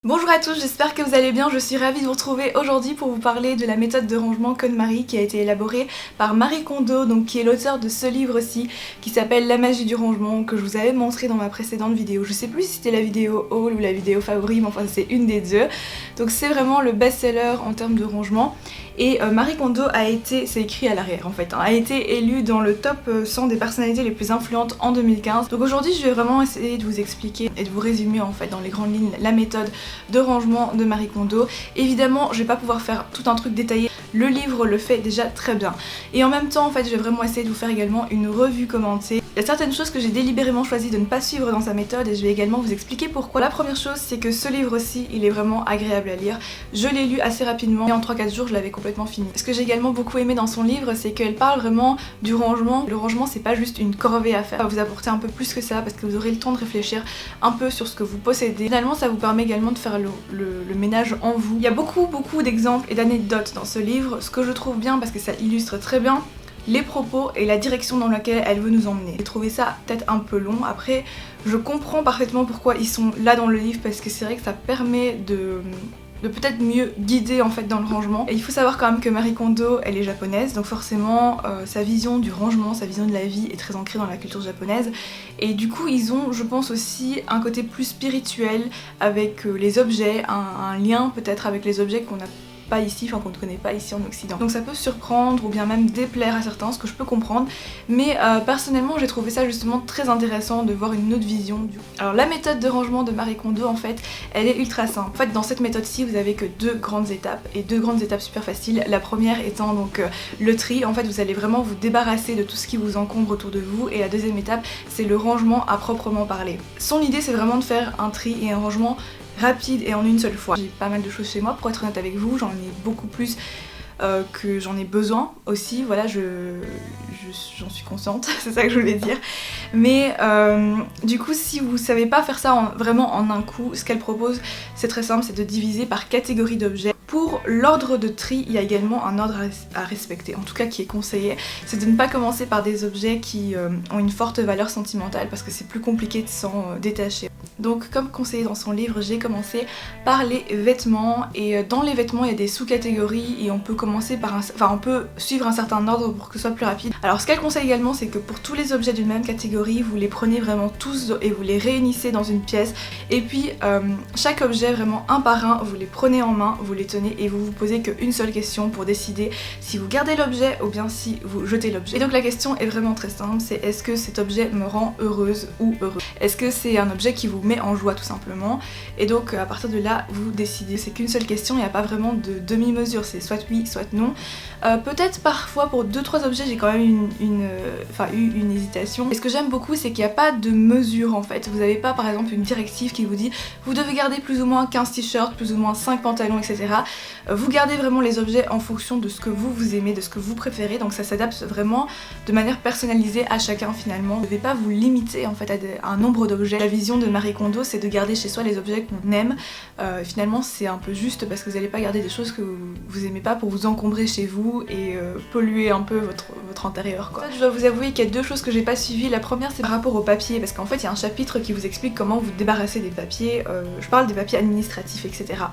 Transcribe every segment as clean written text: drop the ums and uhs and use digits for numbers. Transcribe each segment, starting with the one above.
Bonjour à tous, j'espère que vous allez bien, je suis ravie de vous retrouver aujourd'hui pour vous parler de la méthode de rangement KonMari qui a été élaborée par Marie Kondo, donc qui est l'auteur de ce livre-ci qui s'appelle La magie du rangement, que je vous avais montré dans ma précédente vidéo. Je sais plus si c'était la vidéo haul ou la vidéo favori, mais enfin c'est une des deux. Donc c'est vraiment le best-seller en termes de rangement. Et Marie Kondo a été, c'est écrit à l'arrière en fait, a été élue dans le top 100 des personnalités les plus influentes en 2015. Donc aujourd'hui je vais vraiment essayer de vous expliquer et de vous résumer en fait dans les grandes lignes la méthode de rangement de Marie Kondo. Évidemment je vais pas pouvoir faire tout un truc détaillé, le livre le fait déjà très bien. Et en même temps en fait je vais vraiment essayer de vous faire également une revue commentée. Il y a certaines choses que j'ai délibérément choisi de ne pas suivre dans sa méthode et je vais également vous expliquer pourquoi. La première chose c'est que ce livre-ci il est vraiment agréable à lire. Je l'ai lu assez rapidement et en 3-4 jours je l'avais complètement fini. Ce que j'ai également beaucoup aimé dans son livre c'est qu'elle parle vraiment du rangement. Le rangement c'est pas juste une corvée à faire, ça va vous apporter un peu plus que ça parce que vous aurez le temps de réfléchir un peu sur ce que vous possédez. Finalement ça vous permet également de faire le ménage en vous. Il y a beaucoup d'exemples et d'anecdotes dans ce livre, ce que je trouve bien parce que ça illustre très bien les propos et la direction dans laquelle elle veut nous emmener. J'ai trouvé ça peut-être un peu long, après je comprends parfaitement pourquoi ils sont là dans le livre parce que c'est vrai que ça permet de peut-être mieux guider en fait dans le rangement. Et il faut savoir quand même que Marie Kondo elle est japonaise, donc forcément sa vision du rangement, sa vision de la vie est très ancrée dans la culture japonaise. Et du coup ils ont je pense aussi un côté plus spirituel avec les objets, un lien peut-être avec les objets qu'on a pas ici, enfin qu'on ne connaît pas ici en Occident. Donc ça peut surprendre ou bien même déplaire à certains, ce que je peux comprendre, mais personnellement j'ai trouvé ça justement très intéressant de voir une autre vision du coup. Alors la méthode de rangement de Marie Kondo en fait, elle est ultra simple. En fait dans cette méthode-ci vous avez que deux grandes étapes, et deux grandes étapes super faciles. La première étant donc le tri, en fait vous allez vraiment vous débarrasser de tout ce qui vous encombre autour de vous, et la deuxième étape c'est le rangement à proprement parler. Son idée c'est vraiment de faire un tri et un rangement rapide et en une seule fois. J'ai pas mal de choses chez moi pour être honnête avec vous, j'en ai beaucoup plus que j'en ai besoin aussi, voilà, j'en suis consciente, c'est ça que je voulais dire. Mais du coup si vous savez pas faire ça vraiment en un coup, ce qu'elle propose c'est très simple, c'est de diviser par catégorie d'objets. Pour l'ordre de tri, il y a également un ordre à respecter, en tout cas qui est conseillé, c'est de ne pas commencer par des objets qui ont une forte valeur sentimentale parce que c'est plus compliqué de s'en détacher. Donc comme conseillé dans son livre, j'ai commencé par les vêtements, et dans les vêtements il y a des sous-catégories et on peut commencer par on peut suivre un certain ordre pour que ce soit plus rapide. Alors ce qu'elle conseille également c'est que pour tous les objets d'une même catégorie, vous les prenez vraiment tous et vous les réunissez dans une pièce, et puis chaque objet vraiment un par un, vous les prenez en main, vous les tenez et vous vous posez qu'une seule question pour décider si vous gardez l'objet ou bien si vous jetez l'objet. Et donc la question est vraiment très simple, c'est est-ce que cet objet me rend heureuse ou heureux? Est-ce que c'est un objet qui vous met en joie tout simplement? Et donc à partir de là vous décidez, c'est qu'une seule question, il n'y a pas vraiment de demi-mesure, c'est soit oui soit non. Peut-être parfois pour 2-3 objets j'ai quand même eu une hésitation. Et ce que j'aime beaucoup c'est qu'il n'y a pas de mesure en fait, vous n'avez pas par exemple une directive qui vous dit vous devez garder plus ou moins 15 t-shirts, plus ou moins 5 pantalons, etc. Vous gardez vraiment les objets en fonction de ce que vous aimez, de ce que vous préférez, donc ça s'adapte vraiment de manière personnalisée à chacun finalement. Vous ne devez pas vous limiter en fait à un nombre d'objets. La vision de Marie Kondo c'est de garder chez soi les objets qu'on aime. Finalement c'est un peu juste parce que vous n'allez pas garder des choses que vous aimez pas pour vous encombrer chez vous et polluer un peu votre intérieur quoi. En fait, je dois vous avouer qu'il y a deux choses que j'ai pas suivies. La première c'est par rapport aux papiers, parce qu'en fait il y a un chapitre qui vous explique comment vous débarrasser des papiers, je parle des papiers administratifs etc.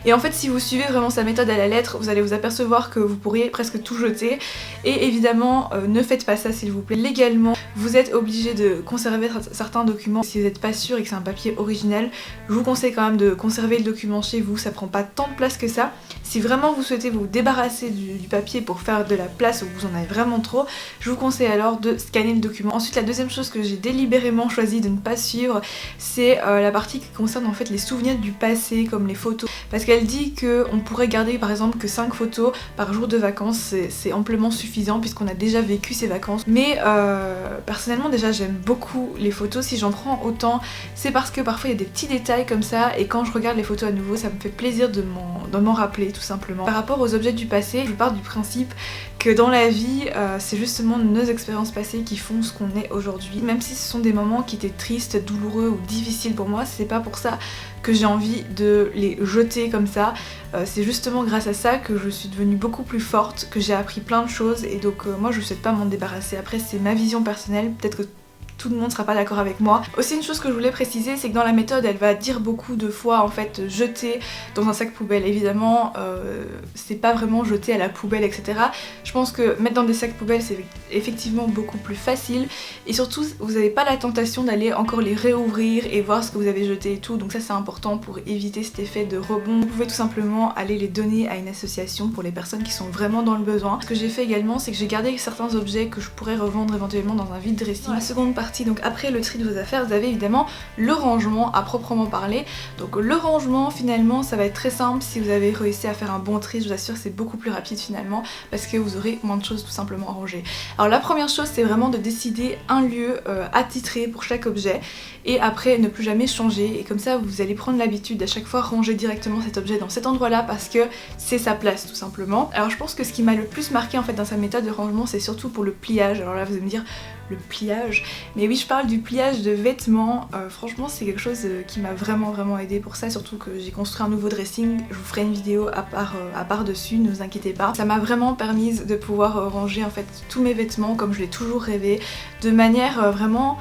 Et en fait si vous suivez vraiment sa méthode à la lettre, vous allez vous apercevoir que vous pourriez presque tout jeter, et évidemment ne faites pas ça s'il vous plaît. Légalement vous êtes obligé de conserver certains documents. Si vous n'êtes pas sûr et que c'est un papier original, je vous conseille quand même de conserver le document chez vous, ça prend pas tant de place que ça. Si vraiment vous souhaitez vous débarrasser du papier pour faire de la place où vous en avez vraiment trop, je vous conseille alors de scanner le document. Ensuite la deuxième chose que j'ai délibérément choisi de ne pas suivre, c'est la partie qui concerne en fait les souvenirs du passé comme les photos, parce qu'elle dit qu'on pourrait garder par exemple que 5 photos par jour de vacances, c'est amplement suffisant puisqu'on a déjà vécu ces vacances. Mais personnellement déjà j'aime beaucoup les photos, si j'en prends autant c'est parce que parfois il y a des petits détails comme ça et quand je regarde les photos à nouveau ça me fait plaisir de m'en rappeler tout simplement. Par rapport aux objets du passé, je pars du principe que dans la vie c'est justement nos expériences passées qui font ce qu'on est aujourd'hui. Même si ce sont des moments qui étaient tristes, douloureux ou difficiles pour moi, c'est pas pour ça que j'ai envie de les jeter comme ça. C'est justement grâce à ça que je suis devenue beaucoup plus forte, que j'ai appris plein de choses, et donc moi je souhaite pas m'en débarrasser. Après c'est ma vision personnelle, peut-être que tout le monde sera pas d'accord avec moi. Aussi une chose que je voulais préciser, c'est que dans la méthode elle va dire beaucoup de fois en fait jeter dans un sac poubelle. Évidemment c'est pas vraiment jeter à la poubelle etc. Je pense que mettre dans des sacs poubelles c'est effectivement beaucoup plus facile et surtout vous n'avez pas la tentation d'aller encore les réouvrir et voir ce que vous avez jeté et tout, donc ça c'est important pour éviter cet effet de rebond. Vous pouvez tout simplement aller les donner à une association pour les personnes qui sont vraiment dans le besoin. Ce que j'ai fait également c'est que j'ai gardé certains objets que je pourrais revendre éventuellement dans un vide dressing. Dans la seconde partie, donc après le tri de vos affaires, vous avez évidemment le rangement à proprement parler. Donc le rangement finalement ça va être très simple si vous avez réussi à faire un bon tri, je vous assure que c'est beaucoup plus rapide finalement parce que vous aurez moins de choses tout simplement à ranger. Alors la première chose c'est vraiment de décider un lieu attitré pour chaque objet et après ne plus jamais changer et comme ça vous allez prendre l'habitude à chaque fois ranger directement cet objet dans cet endroit là parce que c'est sa place tout simplement. Alors je pense que ce qui m'a le plus marqué en fait dans sa méthode de rangement c'est surtout pour le pliage. Alors là vous allez me dire le pliage, mais oui je parle du pliage de vêtements, franchement c'est quelque chose qui m'a vraiment aidé pour ça, surtout que j'ai construit un nouveau dressing, je vous ferai une vidéo à part dessus, ne vous inquiétez pas. Ça m'a vraiment permis de pouvoir ranger en fait tous mes vêtements comme je l'ai toujours rêvé, de manière vraiment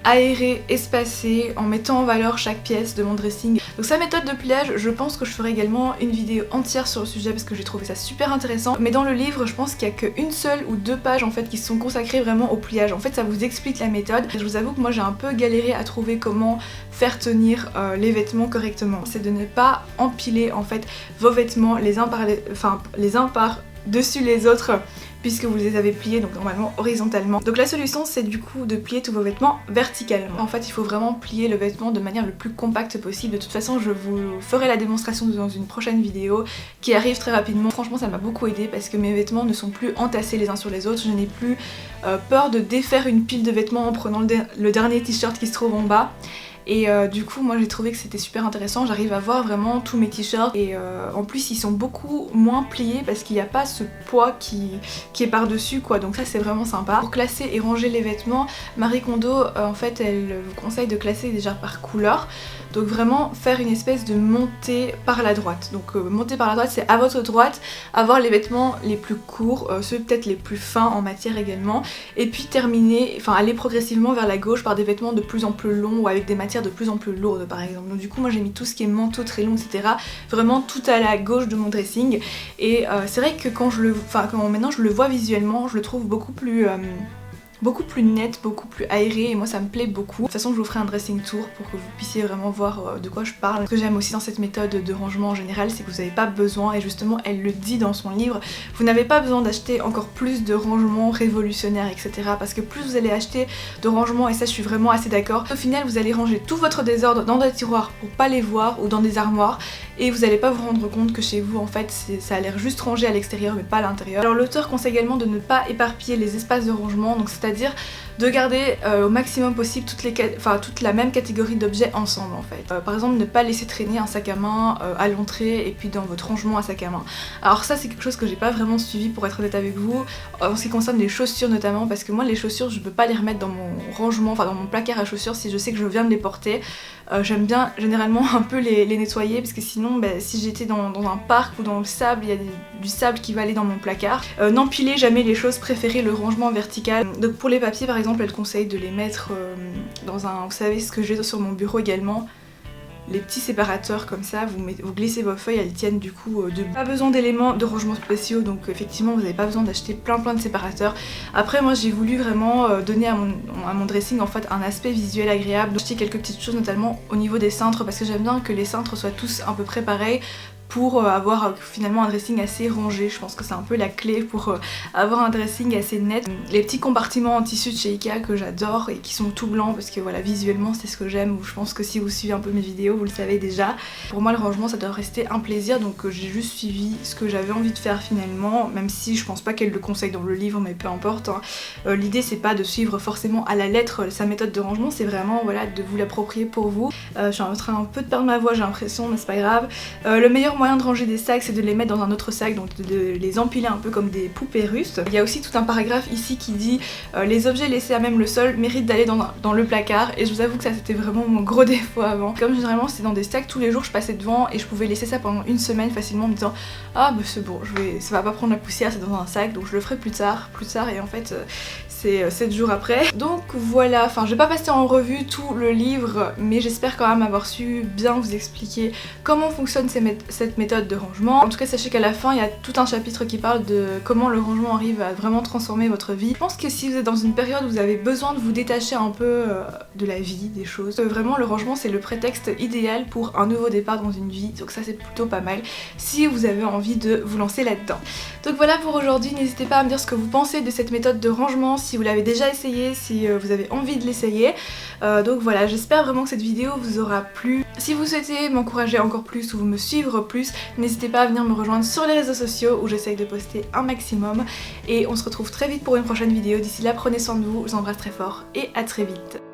aérée, espacée, en mettant en valeur chaque pièce de mon dressing. Donc sa méthode de pliage, je pense que je ferai également une vidéo entière sur le sujet parce que j'ai trouvé ça super intéressant. Mais dans le livre, je pense qu'il n'y a qu'une seule ou deux pages en fait qui sont consacrées vraiment au pliage. En fait, ça vous explique la méthode. Je vous avoue que moi j'ai un peu galéré à trouver comment faire tenir les vêtements correctement. C'est de ne pas empiler en fait vos vêtements les uns par dessus les autres puisque vous les avez pliés donc normalement horizontalement. Donc la solution c'est du coup de plier tous vos vêtements verticalement. En fait il faut vraiment plier le vêtement de manière le plus compacte possible. De toute façon je vous ferai la démonstration dans une prochaine vidéo qui arrive très rapidement. Franchement ça m'a beaucoup aidé parce que mes vêtements ne sont plus entassés les uns sur les autres. Je n'ai plus peur de défaire une pile de vêtements en prenant le dernier t-shirt qui se trouve en bas. Et du coup moi j'ai trouvé que c'était super intéressant, j'arrive à voir vraiment tous mes t-shirts et en plus ils sont beaucoup moins pliés parce qu'il n'y a pas ce poids qui est par dessus quoi, donc ça c'est vraiment sympa. Pour classer et ranger les vêtements, Marie Kondo en fait elle vous conseille de classer déjà par couleur, donc vraiment faire une espèce de montée par la droite. Donc montée par la droite c'est à votre droite, avoir les vêtements les plus courts, ceux peut-être les plus fins en matière également, et puis terminer, enfin aller progressivement vers la gauche par des vêtements de plus en plus longs ou avec des matières de plus en plus lourdes par exemple. Donc du coup moi j'ai mis tout ce qui est manteau très long etc. vraiment tout à la gauche de mon dressing et c'est vrai que quand maintenant je le vois visuellement je le trouve beaucoup plus net, beaucoup plus aéré et moi ça me plaît beaucoup. De toute façon je vous ferai un dressing tour pour que vous puissiez vraiment voir de quoi je parle. Ce que j'aime aussi dans cette méthode de rangement en général c'est que vous n'avez pas besoin, et justement elle le dit dans son livre, vous n'avez pas besoin d'acheter encore plus de rangements révolutionnaires etc. parce que plus vous allez acheter de rangements, et ça je suis vraiment assez d'accord, au final vous allez ranger tout votre désordre dans des tiroirs pour pas les voir ou dans des armoires et vous n'allez pas vous rendre compte que chez vous en fait ça a l'air juste rangé à l'extérieur mais pas à l'intérieur. Alors l'auteur conseille également de ne pas éparpiller les espaces de rangement, donc c'est-à-dire de garder au maximum possible toute la même catégorie d'objets ensemble en fait. Par exemple ne pas laisser traîner un sac à main à l'entrée et puis dans votre rangement à sac à main. Alors ça c'est quelque chose que j'ai pas vraiment suivi pour être honnête avec vous, en ce qui concerne les chaussures notamment, parce que moi les chaussures je peux pas les remettre dans mon rangement, enfin dans mon placard à chaussures si je sais que je viens de les porter. J'aime bien généralement un peu les nettoyer parce que sinon si j'étais dans un parc ou dans le sable, il y a du sable qui va aller dans mon placard. N'empilez jamais les choses, préférez le rangement vertical. Donc pour les papiers par exemple elle conseille de les mettre dans un, vous savez ce que j'ai sur mon bureau également, les petits séparateurs comme ça, vous glissez vos feuilles, elles tiennent du coup debout. Pas besoin d'éléments de rangement spéciaux, donc effectivement vous n'avez pas besoin d'acheter plein de séparateurs. Après moi j'ai voulu vraiment donner à mon dressing en fait un aspect visuel agréable, donc j'ai acheté quelques petites choses notamment au niveau des cintres parce que j'aime bien que les cintres soient tous à peu près pareils pour avoir finalement un dressing assez rangé. Je pense que c'est un peu la clé pour avoir un dressing assez net. Les petits compartiments en tissu de chez Ikea que j'adore et qui sont tout blancs parce que voilà visuellement c'est ce que j'aime, je pense que si vous suivez un peu mes vidéos vous le savez déjà. Pour moi le rangement ça doit rester un plaisir, donc j'ai juste suivi ce que j'avais envie de faire finalement, même si je pense pas qu'elle le conseille dans le livre mais peu importe hein. L'idée c'est pas de suivre forcément à la lettre sa méthode de rangement, c'est vraiment voilà de vous l'approprier pour vous. Je suis en train un peu de perdre ma voix j'ai l'impression mais c'est pas grave. Le meilleur moyen de ranger des sacs, c'est de les mettre dans un autre sac, donc de les empiler un peu comme des poupées russes. Il y a aussi tout un paragraphe ici qui dit les objets laissés à même le sol méritent d'aller dans le placard, et je vous avoue que ça c'était vraiment mon gros défaut avant. Comme généralement c'était dans des stacks, tous les jours je passais devant et je pouvais laisser ça pendant une semaine facilement en me disant ah bah c'est bon, ça va pas prendre la poussière, c'est dans un sac, donc je le ferai plus tard, et en fait c'est 7 jours après. Donc voilà, enfin je vais pas passer en revue tout le livre, mais j'espère quand même avoir su bien vous expliquer comment fonctionne cette méthode de rangement. En tout cas sachez qu'à la fin il y a tout un chapitre qui parle de comment le rangement arrive à vraiment transformer votre vie. Je pense que si vous êtes dans une période où vous avez besoin de vous détacher un peu de la vie, des choses, vraiment le rangement c'est le prétexte idéal pour un nouveau départ dans une vie, donc ça c'est plutôt pas mal si vous avez envie de vous lancer là-dedans. Donc voilà pour aujourd'hui, n'hésitez pas à me dire ce que vous pensez de cette méthode de rangement, si vous l'avez déjà essayé, si vous avez envie de l'essayer. Donc voilà, j'espère vraiment que cette vidéo vous aura plu. Si vous souhaitez m'encourager encore plus ou me suivre plus, n'hésitez pas à venir me rejoindre sur les réseaux sociaux où j'essaye de poster un maximum. Et on se retrouve très vite pour une prochaine vidéo. D'ici là, prenez soin de vous, je vous embrasse très fort et à très vite.